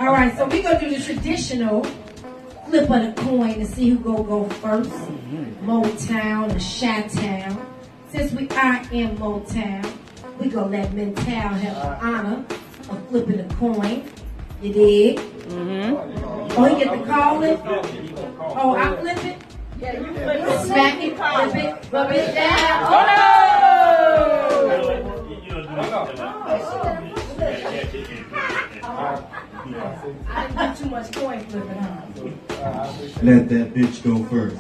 All right, so we're going to do the traditional flip of the coin to see who go first. Motown or Showdown. Since we are in Motown, we're going to let Mental have the honor of flipping the coin. You dig? Oh, you get to call it? Oh, I flip it? Yeah, you flip it. Smack it, flip it, rub it down. Oh! I didn't do too much coin flipping, huh? Let that bitch go first.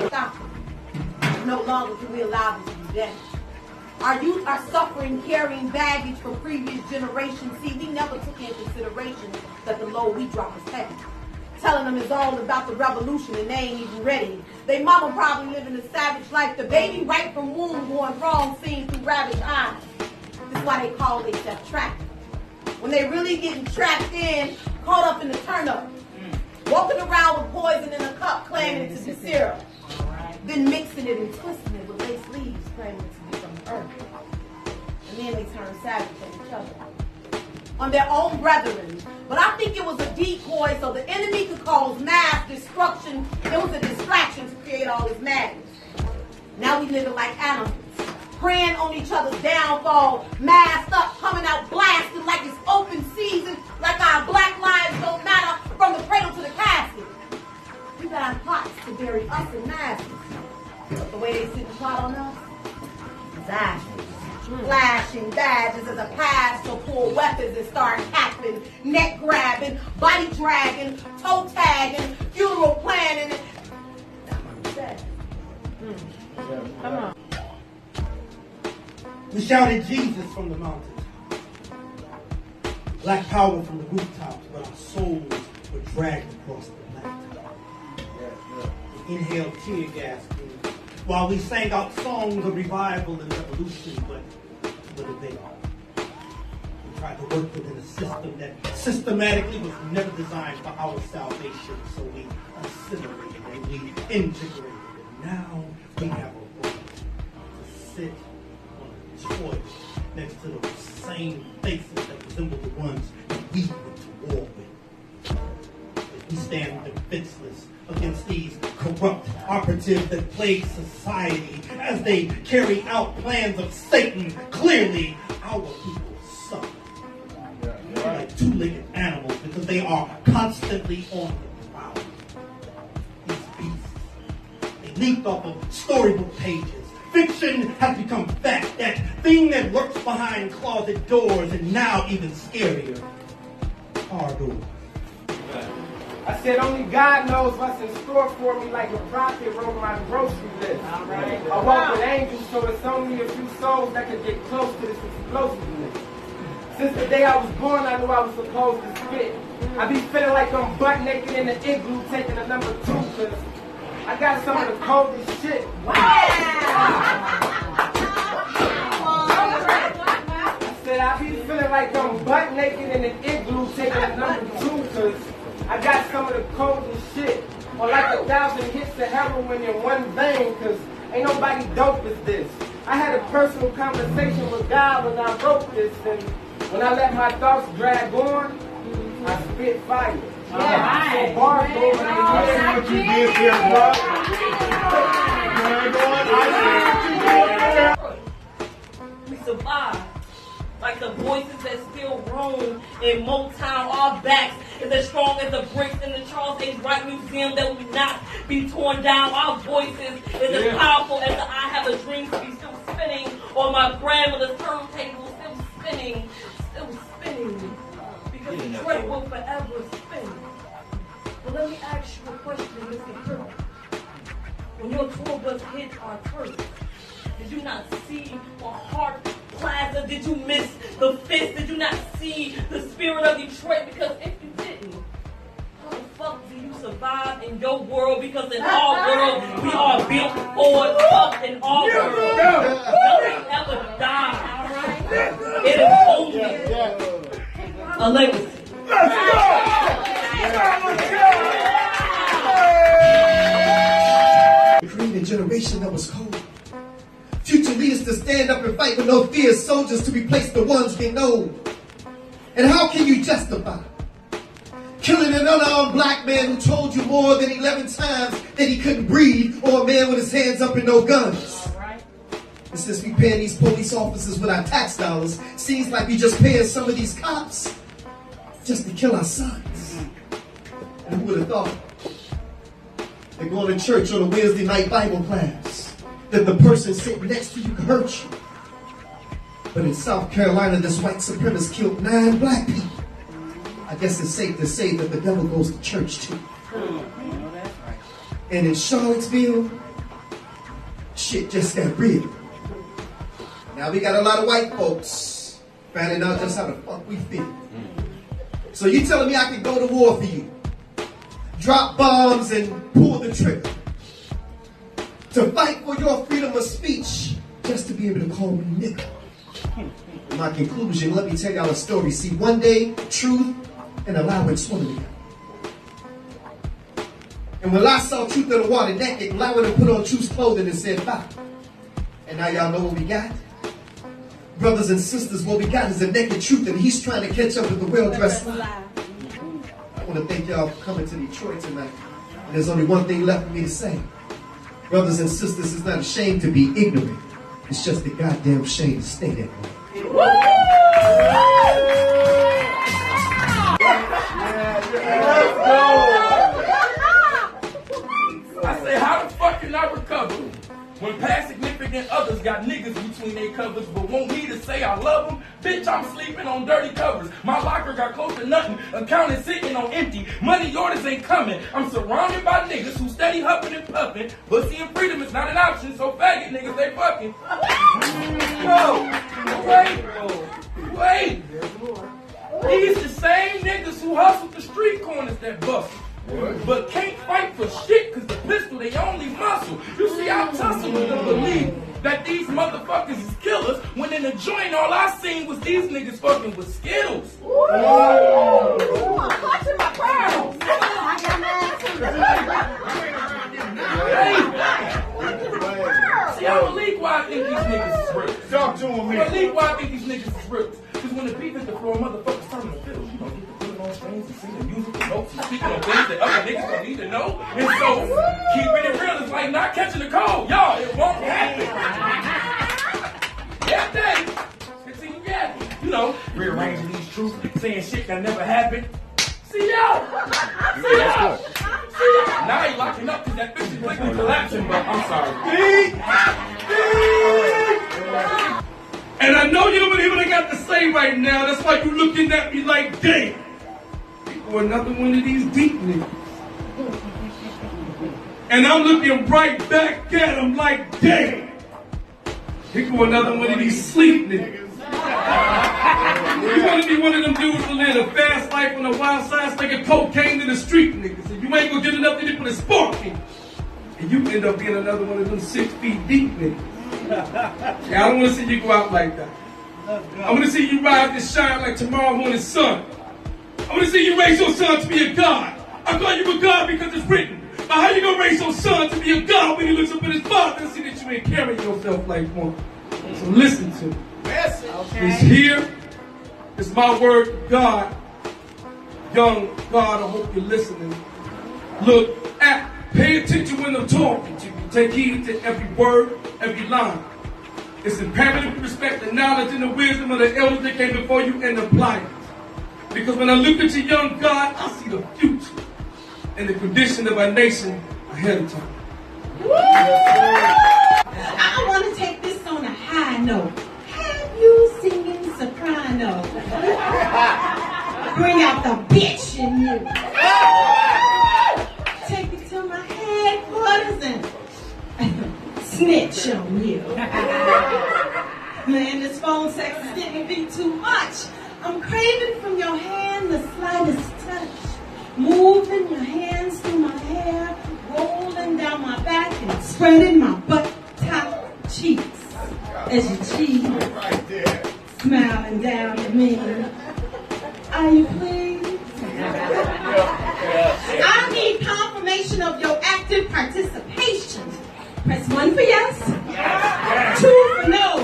Stop it. No longer can we allow this to be damaged. Our youth are suffering, carrying baggage from previous generations. See, we never took into consideration that the load we drop is heavy. Telling them it's all about the revolution and they ain't even ready. They mama probably living a savage life. The baby right from womb going wrong, seen through ravaged eyes. This is why they call themselves trapped. When they really getting trapped in, caught up in the turn up. Walking around with poison in a cup, claiming it to be syrup. Then mixing it and twisting it with lace leaves, claiming it to be from the earth. And then they turn savage on each other. On their own brethren. But I think it was a decoy so the enemy could cause mass destruction. It was a distraction to create all this madness. Now we living like animals. Praying on each other's downfall. Masked up, coming out blasting like it's open season. Like our black lives don't matter from the cradle to the casket. We got pots to bury us in masses. But the way they sit the pot on us is ashes. Flashing badges as a pass to pull weapons and start capping, neck grabbing, body dragging, toe tagging, funeral planning. That's what we said. Come on. We shouted Jesus from the mountains. Black power from the rooftops, but our souls were dragged across the blacktop. We inhaled tear gas while we sang out songs of revival and revolution, but what did they are? We tried to work within a system that systematically was never designed for our salvation, so we assimilated and we integrated. And now we have a right to sit on a choice next to those same faces that resemble the ones that we went to war with. We stand defenseless against these corrupt operatives that plague society as they carry out plans of Satan. Clearly, our people suffer. They're like two-legged animals because they are constantly on the prowl. These beasts, they leaped off of storybook pages. Fiction has become fact, that thing that lurks behind closet doors, and now even scarier, car doors. I said only God knows what's in store for me, like a prophet wrote my grocery list. All right. I walk with angels, so it's only a few souls that can get close to this explosiveness. Since the day I was born, I knew I was supposed to spit. I be feeling like I'm butt naked in the igloo, taking a number 2, cause I got some of the coldest shit. Wow. I said I be feeling like I'm butt naked in the igloo, taking a number 2, cause I got some of the coldest shit, or like 1,000 hits of heroin in one vein, cause ain't nobody dope as this. I had a personal conversation with God when I wrote this, and when I let my thoughts drag on, I spit fire. Yeah, so bars go over I see what you did there, bro. We survived. Like the voices that still roam in Motown, our backs is as strong as the bricks in the Charles H. Wright Museum that will not be torn down. Our voices is as powerful as the I Have a Dream to be still spinning on my grandmother's turntable, still spinning. Because Detroit will forever spin. But let me ask you a question, Mr. Kirk. When your tour bus hit our turf, did you not see a heart plaza? Did you miss the fist? Did you not see the spirit of Detroit? Because if you didn't, how the fuck do you survive in your world? Because in our world, we are built for it. Fuck in our world. Nothing ever dies, alright? It is only a legacy. Let's go! Create a generation that was cold. Future leaders leaders to stand up and fight with no fear, soldiers to replace the ones we know. And how can you justify killing an unarmed black man who told you more than 11 times that he couldn't breathe, or a man with his hands up and no guns? And since we paying these police officers with our tax dollars, seems like we just paying some of these cops just to kill our sons. And who would have thought that going to church on a Wednesday night Bible class, that the person sitting next to you could hurt you? But in South Carolina, this white supremacist killed 9 black people. I guess it's safe to say that the devil goes to church too. And in Charlottesville, shit just got real. Now we got a lot of white folks finding out just how the fuck we feel. So you telling me I can go to war for you, drop bombs and pull the trigger, to fight for your freedom of speech, just to be able to call me nigga? In my conclusion, let me tell y'all a story. See, one day, truth and a lie went swimming together. And when I saw truth in the water naked, lie would have put on truth's clothing and said bye. And now y'all know what we got? Brothers and sisters, what we got is a naked truth, and he's trying to catch up with the well-dressed lie. I want to thank y'all for coming to Detroit tonight. And there's only one thing left for me to say. Brothers and sisters, it's not a shame to be ignorant. It's just a goddamn shame to stay that way. I say, how the fuck can I recover when past significant others got niggas between their covers but want me to say I love them? Bitch, I'm sleeping on dirty covers. My locker got close to nothing. Account is sitting on empty. Money orders ain't coming. I'm surrounded by niggas who steady huffing and puffing. Pussy and freedom is not an option, so faggot niggas, they fucking. Wait. These the same niggas who hustle the street corners that bustle. But can't fight for shit cause the pistol they only muscle. You see, I tussle with them believe that these motherfuckers is killers, when in the joint all I seen was these niggas fucking with Skittles. I'm clutching my pearls. I got my See, I'm a leak why I think these niggas is real. Talk to him, I'm a man. leak why I think these niggas is real. Cause when the beat hit the floor, motherfuckers turn the fiddle. You know, get to put it on strings and sing the music and notes and speaking on things that other niggas don't need to know. And so, keeping it real is like not catching the cold. Y'all, it won't happen. Yeah, daddy. Continue yapping. You know, rearranging these truths, saying shit that never happened. See y'all. See y'all. See y'all. Now he locking up because that bitch is quickly collapsing, but I'm sorry. And I know you don't believe what I got to say right now. That's why you looking at me like, damn. Or another one of these deep niggas. And I'm looking right back at him like, damn. Here go another one of these sleep niggas. You want to be one of them dudes who live a fast life on the wild side, sticking cocaine to the street niggas. And you ain't gonna get enough to put a spark in. And you end up being another one of them 6 feet deep niggas. Yeah, I don't want to see you go out like that. I want to see you rise and shine like tomorrow morning's sun. I want to see you raise your son to be a god. I call you a god because it's written. But how you gonna raise your son to be a god when he looks up at his father and see that you ain't carrying yourself like one? So listen to me. It's here. It's my word to God. Young God, I hope you're listening. Look, pay attention when I'm talking to you. Take heed to every word, every line. It's imperative to respect the knowledge and the wisdom of the elders that came before you and apply it. Because when I look at you, young God, I see the future and the condition of our nation ahead of time. I want to take this on a high note. Have you singing soprano? Bring out the bitch in you. Take it to my headquarters and snitch on you. Man, this phone sex is getting to be too much. I'm craving from your hand the slightest touch. Moving your hands through my hair, rolling down my back and spreading my butt top cheeks as you cheese, smiling down at me. Are you pleased? I need confirmation of your active participation. Press 1 for yes, 2 for no.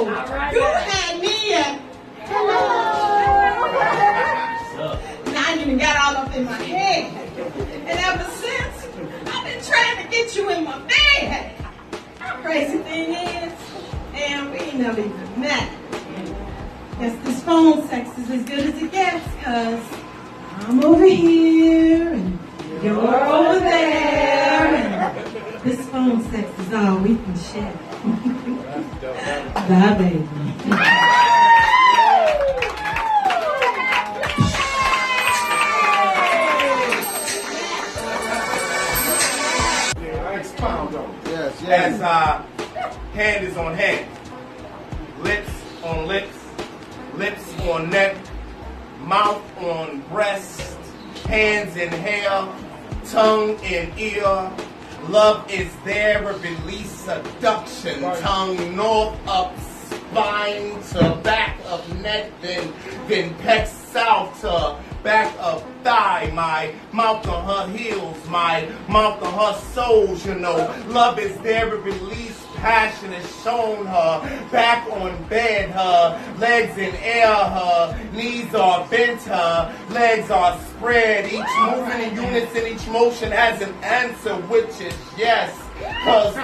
is as good as it gets, cause I'm over here and you're over there, and this phone sex is all we can share. Bye, baby. Expound on it. Yes, yes. As hand is on hand, lips on lips, lips on neck, mouth on breast, hands in hair, tongue in ear. Love is there, a release seduction. Right. Tongue north up spine to back of neck, then peck south to back of thigh. My mouth on her heels, my mouth on her soles, you know. Love is there, a release passion is shown her. Back on bed, her legs in air, her knees are bent, her legs are spread. Each movement in unison, each motion has an answer, which is yes. Cause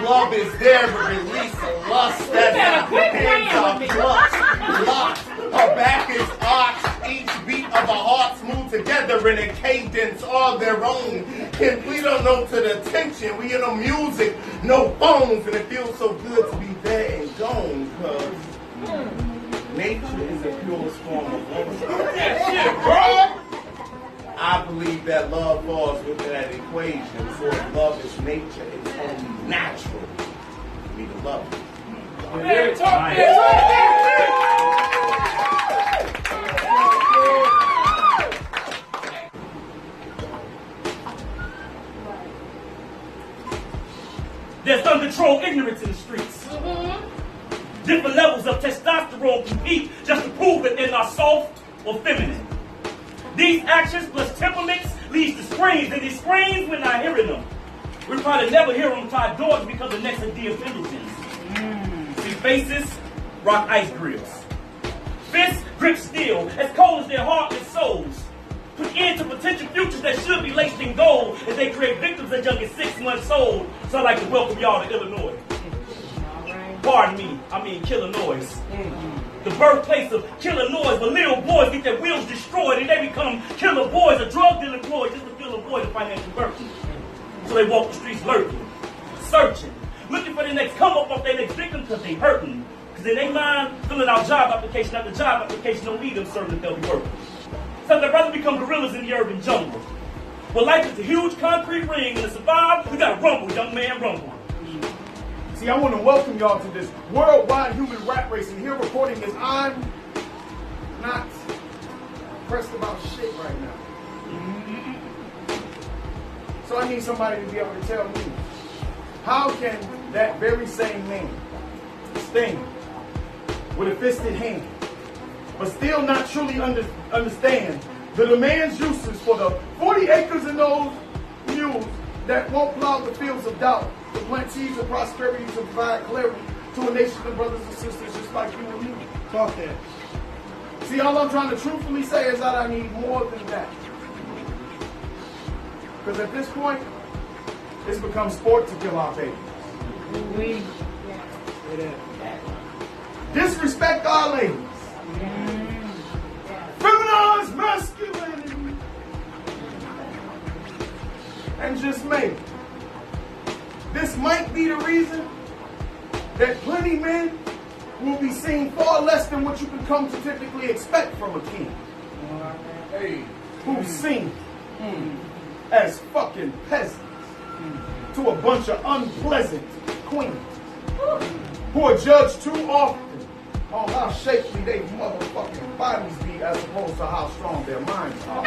love is there to release a lust that hands are clutched, locked. Her back is arched, each beat of our hearts move together in a cadence all their own. Complete on note to the tension, we in no music, no phones, and it feels so good to be there and gone. Cause nature is the purest form of love. That shit, bro! I believe that love falls within that equation. So if love is nature, it's only natural for me to love it. There's uncontrolled ignorance in the streets. Different levels of testosterone compete just to prove that they're not soft or feminine. These actions plus temperaments leads to screams, and these screams, we're not hearing them. We probably never hear them tie doors because the next idea of intelligence. See, faces rock ice grills. Fists grip steel, as cold as their heartless souls. Put end to potential futures that should be laced in gold as they create victims as young as 6 months old. So I'd like to welcome y'all to Illinois. Pardon me, I mean killer noise. The birthplace of killer noise, where little boys get their wheels destroyed and they become killer boys or drug dealing boys just to fill a void of financial burden. So they walk the streets lurking, searching, looking for the next come up of their next victim because they hurting. Because in their mind, filling out job application after job application don't need them serving they'll be working. So they'd rather become gorillas in the urban jungle. Well, life is a huge concrete ring, and to survive, you gotta rumble, young man, rumble. See, I want to welcome y'all to this worldwide human rat race, and here reporting is I'm not pressed about shit right now. So I need somebody to be able to tell me, how can that very same man stand with a fisted hand, but still not truly understand the demands uses for the 40 acres and those mules that won't plow the fields of doubt, to plant seeds of prosperity, to provide clarity to a nation of brothers and sisters just like you and me. Talk that. See, all I'm trying to truthfully say is that I need more than that. Because at this point, it's become sport to kill our babies. Disrespect our ladies. Feminize masculinity. And just maybe, this might be the reason that plenty men will be seen far less than what you can come to typically expect from a king. Who's seen as fucking peasants to a bunch of unpleasant queens who are judged too often on how shapely they motherfucking bodies be as opposed to how strong their minds are.